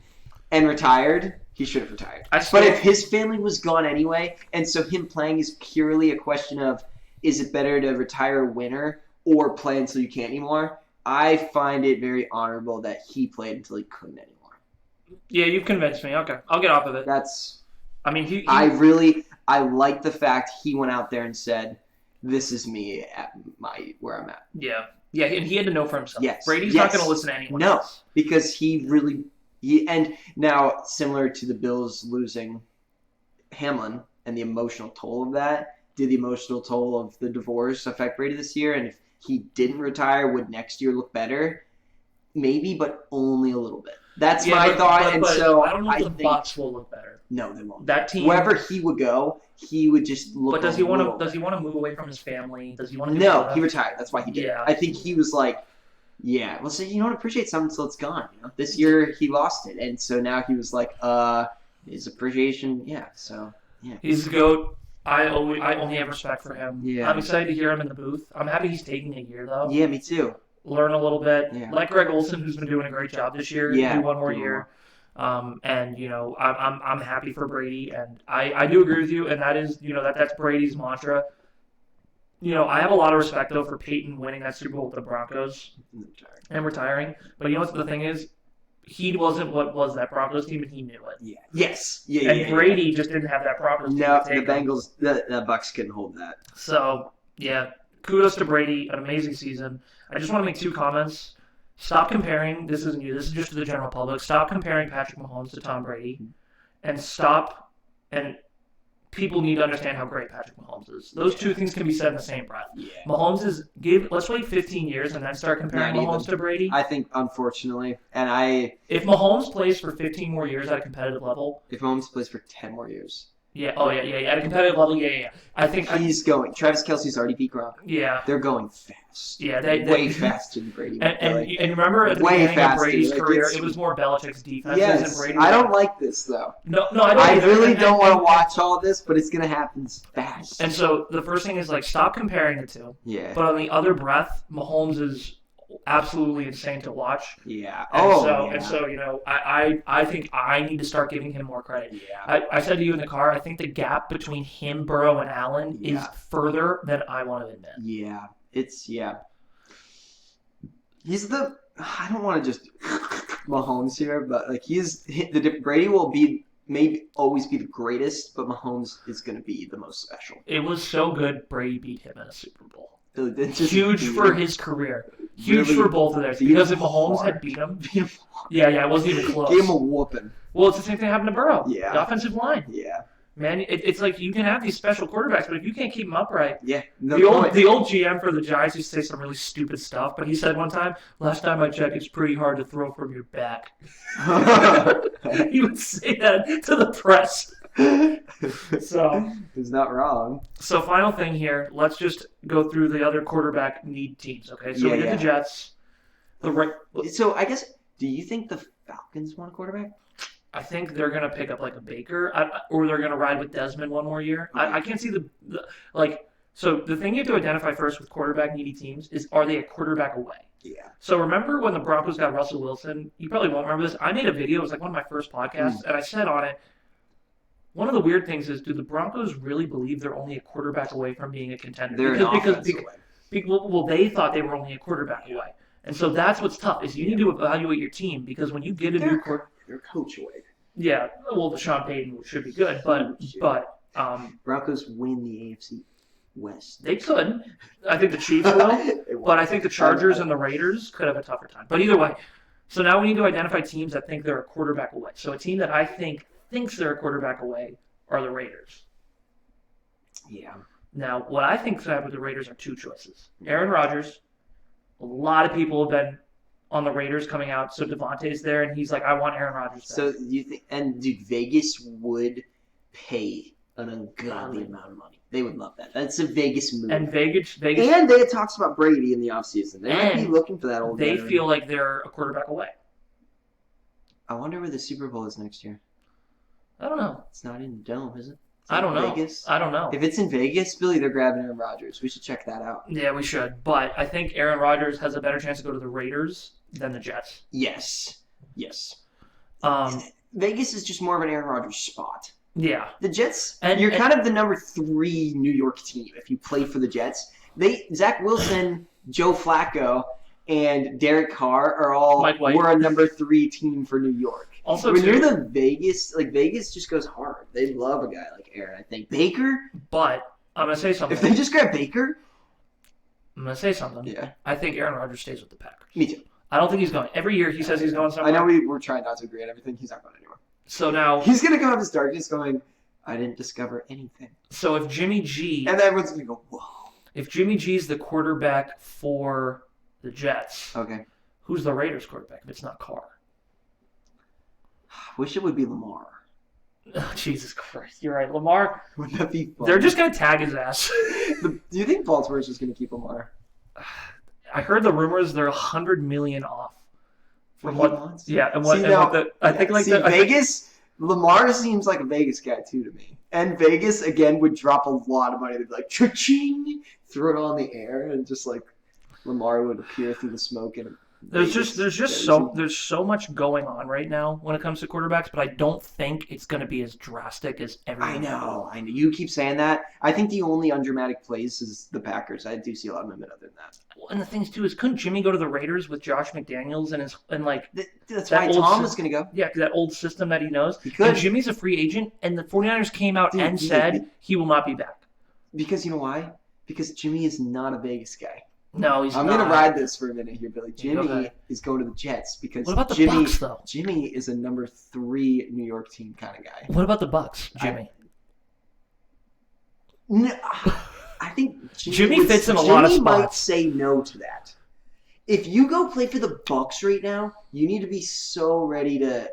and retired, he should have retired. But if his family was gone anyway, and so him playing is purely a question of is it better to retire a winner or play until you can't anymore, I find it very honorable that he played until he couldn't anymore. Yeah, you've convinced me. Okay, I'll get off of it. I like the fact he went out there and said, "This is me at where I'm at." Yeah, and he had to know for himself. Yes, Brady's not going to listen to anyone else. Because and now similar to the Bills losing Hamlin and the emotional toll of that, did the emotional toll of the divorce affect Brady this year? And if he didn't retire, would next year look better? Maybe, but only a little bit. That's my thought. And so I don't know if the Bucs will look better. No, they won't. That team, wherever he would go, he would just look. But does he want to move away from his family? Does he want to? No, he retired. That's why he did. Yeah. I think he was like, yeah. Well, so you don't appreciate something until it's gone. You know, this year he lost it, and so now he was like, his appreciation. Yeah. So yeah. He's the GOAT. I only have respect for him. Yeah. I'm excited to hear him in the booth. I'm happy he's taking a year though. Yeah, me too. Learn a little bit. Yeah. Like Greg Olsen, who's been doing a great job this year. Yeah. Do one more year. And you know, I'm happy for Brady, and I do agree with you, and that is, you know, that's Brady's mantra. You know, I have a lot of respect though for Peyton winning that Super Bowl with the Broncos and retiring. But you know what the thing is? He wasn't what was that Broncos team, and he knew it. Yeah. Yes. Yeah. And Brady just didn't have that Broncos team. No, the Bengals, the Bucs couldn't hold that. So yeah, kudos to Brady, an amazing season. I just want to make 2 comments. Stop comparing. This isn't you. This is just to the general public. Stop comparing Patrick Mahomes to Tom Brady, and people need to understand how great Patrick Mahomes is. Those 2 things can be said in the same breath. Yeah. Mahomes let's wait 15 years and then start comparing Mahomes to Brady. I think, unfortunately, if Mahomes plays for 15 more years at a competitive level. If Mahomes plays for 10 more years. Yeah. Oh, yeah. At a competitive level, yeah. I think he's going. Travis Kelce's already beat Gronk. Yeah. They're going fast. Yeah, way faster than Brady. And remember at the beginning of Brady's career, it was more Belichick's defense. Yes, Brady. I don't like this though. No, I don't. I really don't want to watch all of this, but it's gonna happen fast. And so the first thing is like stop comparing the 2. Yeah. But on the other breath, Mahomes is absolutely insane to watch. Yeah. And so you know, I think I need to start giving him more credit. Yeah. I said to you in the car, I think the gap between him, Burrow, and Allen is further than I want to admit. Yeah. He's the. I don't want to just Mahomes here, but like Brady will maybe always be the greatest, but Mahomes is going to be the most special. It was so good Brady beat him in a Super Bowl. Huge for his career. Huge really for both of theirs. Because if Mahomes had beat him, it wasn't even close. Gave him a whooping. Well, it's the same thing happened to Burrow. Yeah. The offensive line. Yeah. Man, it's like you can have these special quarterbacks, but if you can't keep them upright. Yeah. The old GM for the Giants used to say some really stupid stuff, but he said one time, last time I checked, it's pretty hard to throw from your back. He would say that to the press. So he's not wrong. So final thing here, let's just go through the other quarterback need teams. Okay, so we did the Jets. So I guess, do you think the Falcons want a quarterback? I think they're gonna pick up like a Baker, or they're gonna ride with Desmond one more year. I can't see the. So the thing you have to identify first with quarterback needy teams is, are they a quarterback away? Yeah. So remember when the Broncos got Russell Wilson? You probably won't remember this. I made a video. It was like one of my first podcasts, and I said on it, one of the weird things is, do the Broncos really believe they're only a quarterback away from being a contender? Well, they thought they were only a quarterback away, and so that's what's tough is you need to evaluate your team, because when you get a new quarterback, they're coach away. Yeah, well, Sean Payton should be good, but Broncos win the AFC West. They could. I think the Chiefs will, but I think the Chargers and the Raiders could have a tougher time. But either way, So now we need to identify teams that think they're a quarterback away. So a team that I think thinks they're a quarterback away are the Raiders. Yeah. Now, what I think happen with the Raiders are two choices. Aaron Rodgers. A lot of people have been on the Raiders coming out. So Devontae's there, and he's like, I want Aaron Rodgers back. So you think, and dude, Vegas would pay an ungodly amount of money. They would love that. That's a Vegas move. And Vegas, and they had talks about Brady in the offseason. They might be looking for that old. They feel like they're a quarterback away. I wonder where the Super Bowl is next year. I don't know. It's not in the Dome, is it? I don't know. Vegas? I don't know. If it's in Vegas, Billy, they're grabbing Aaron Rodgers. We should check that out. Yeah, we should. But I think Aaron Rodgers has a better chance to go to the Raiders than the Jets. Yes. Vegas is just more of an Aaron Rodgers spot. Yeah. The Jets, you're kind of the number 3 New York team if you play for the Jets. Zach Wilson, Joe Flacco, and Derek Carr are all we're a number 3 team for New York. Also, when you're the Vegas, Vegas just goes hard. They love a guy like Aaron, I think. Baker. But I'm gonna say something. If they just grab Baker, I'm gonna say something. Yeah. I think Aaron Rodgers stays with the Packers. Me too. I don't think he's going. Every year he says he's going somewhere. I know we're trying not to agree on everything. He's not going anywhere. So now he's gonna come up as darkness going, I didn't discover anything. So if Jimmy G and everyone's gonna go, whoa. If Jimmy G's the quarterback for the Jets, okay, who's the Raiders quarterback if it's not Carr? Wish it would be Lamar. Oh, Jesus Christ, you're right. Lamar. Wouldn't that be fun? They're just gonna tag his ass. Do you think Baltimore's just gonna keep Lamar? I heard the rumors they're $100 million off from what he wants. Yeah, and what I think like Vegas. Lamar seems like a Vegas guy too to me, and Vegas again would drop a lot of money. They'd be like, cha-ching, throw it all in the air, and just like Lamar would appear through the smoke and. There's so much going on right now when it comes to quarterbacks, but I don't think it's going to be as drastic as everyone. I know. You keep saying that. I think the only undramatic place is the Packers. I do see a lot of movement other than that. Well, and the thing too is, couldn't Jimmy go to the Raiders with Josh McDaniels that's why Tom was going to go. Yeah, because that old system that he knows. He could. And Jimmy's a free agent, and the 49ers came out and said he will not be back. Because you know why? Because Jimmy is not a Vegas guy. No, he's not. I'm going to ride this for a minute here, Billy. Jimmy is going to the Jets because what about the Bucs, though? Jimmy is a number 3 New York team kind of guy. What about the Bucs, Jimmy? No, I think Jimmy fits in a lot of spots. Jimmy might say no to that. If you go play for the Bucs right now, you need to be so ready to.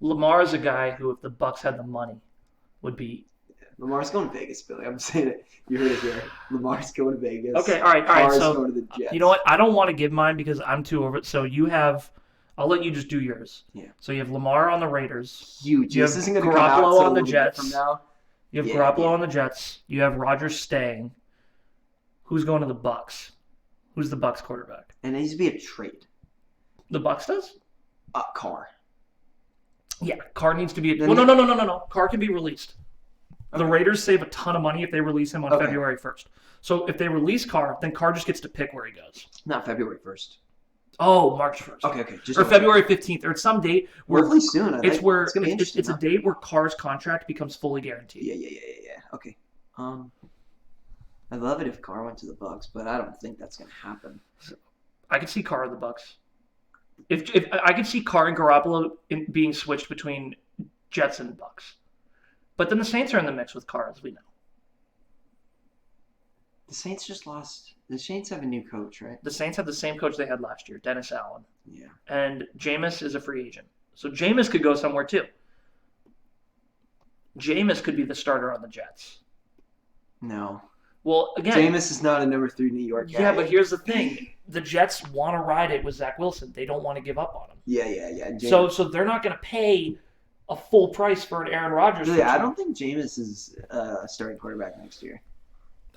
Lamar is a guy who, if the Bucs had the money, would be. Lamar's going to Vegas, Billy. I'm saying it. You heard it here. Lamar's going to Vegas. Okay, all right. So going to the Jets. You know what? I don't want to give mine because I'm too over it. So you have. I'll let you just do yours. Yeah. So you have Lamar on the Raiders. Huge. You this have isn't going to come out Garoppolo till on the a little Jets. bit from now. You have Garoppolo on the Jets. You have Rodgers staying. Who's going to the Bucs? Who's the Bucs quarterback? And it needs to be a trade. The Bucs does? Carr. Yeah, Carr needs to be. No. Carr can be released. The Raiders save a ton of money if they release him on February 1st. So if they release Carr, then Carr just gets to pick where he goes. Not February 1st. Oh, March 1st. Okay. Or February 15th, or it's some date. Hopefully soon. It's gonna be interesting. It's a date where Carr's contract becomes fully guaranteed. Yeah. Okay. I'd love it if Carr went to the Bucs, but I don't think that's gonna happen. I could see Carr in the Bucs. If I could see Carr and Garoppolo being switched between Jets and Bucs. But then the Saints are in the mix with Carr, as we know. The Saints just lost. The Saints have a new coach, right? The Saints have the same coach they had last year, Dennis Allen. Yeah. And Jameis is a free agent. So Jameis could go somewhere too. Jameis could be the starter on the Jets. No. Well, again... Jameis is not a number 3 New York guy. Yeah, but here's the thing. The Jets want to ride it with Zach Wilson. They don't want to give up on him. Yeah. So they're not going to pay a full price for an Aaron Rodgers. Yeah, I don't think Jameis is a starting quarterback next year.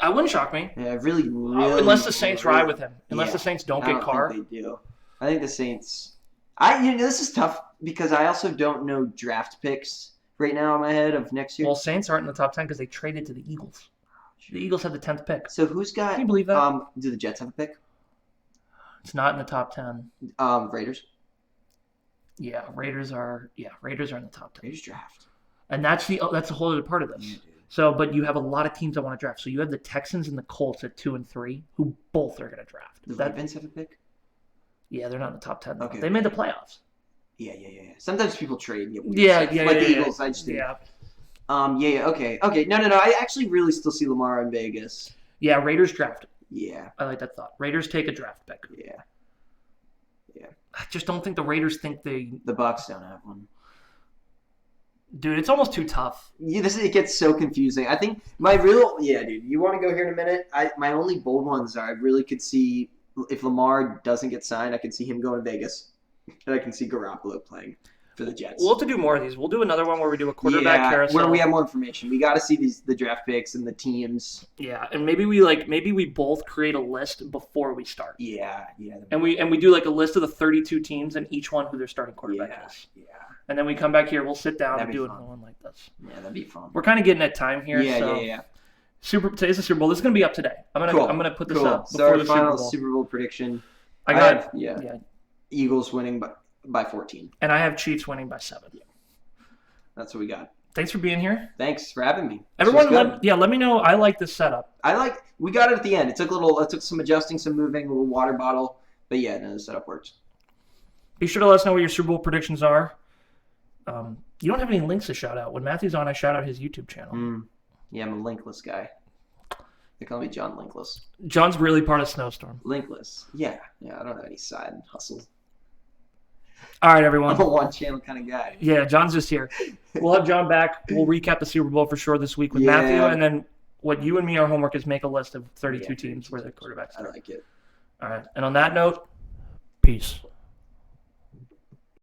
That wouldn't shock me. Yeah, really. Unless the Saints ride with him. Unless the Saints don't get Carr. I don't think they do. I think the Saints... this is tough because I also don't know draft picks right now in my head of next year. Well, Saints aren't in the top 10 because they traded to the Eagles. The Eagles had the 10th pick. So who's got... Can you believe that? Do the Jets have a pick? It's not in the top 10. Raiders? Yeah, Raiders are in the top 10. Raiders draft. And that's a whole other part of this. Yeah, so, but you have a lot of teams that want to draft. So you have the Texans and the Colts at 2 and 3, who both are going to draft. The Ravens have a pick? Yeah, they're not in the top 10. Okay. They made the playoffs. Yeah. Sometimes people trade and get weird Yeah, stuff. yeah, Like yeah, the yeah. Eagles, I just did. Yeah. Okay. No. I actually really still see Lamar in Vegas. Yeah, Raiders draft. Yeah. I like that thought. Raiders take a draft pick. Yeah. I just don't think the Raiders think they... The Bucs don't have one. Dude, it's almost too tough. Yeah, it gets so confusing. I think dude. You want to go here in a minute? My only bold ones are I really could see if Lamar doesn't get signed, I can see him going to Vegas, and I can see Garoppolo playing for the Jets. We'll have to do more of these. We'll do another one where we do a quarterback carousel. Where we have more information. We got to see the draft picks and the teams. Yeah, and maybe we both create a list before we start. Yeah. And we do like a list of the 32 teams and each one who their starting quarterback is. Yeah. And then we come back here. We'll sit down That'd and be do fun. one like this. Yeah, that'd be fun. We're kind of getting at time here. Yeah. Today's the Super Bowl. This is gonna be up today. I'm gonna put this up So before our the final Super Bowl. Super Bowl prediction. I got have, Eagles winning by 14. And I have Chiefs winning by 7. Yeah. That's what we got. Thanks for being here. Thanks for having me. Everyone, let me know. I like this setup. We got it at the end. It took some adjusting, some moving, a little water bottle, but yeah, no, the setup works. Be sure to let us know what your Super Bowl predictions are. You don't have any links to shout out. When Matthew's on, I shout out his YouTube channel. Yeah, I'm a linkless guy. They call me John Linkless. John's really part of Snowstorm. Linkless. Yeah, I don't have any side hustles. All right, everyone. I'm a one-channel kind of guy. Yeah, John's just here. We'll have John back. We'll recap the Super Bowl for sure this week with Matthew, and then what you and me, our homework is make a list of 32 teams where the quarterbacks are. I like it. All right, and on that note, peace.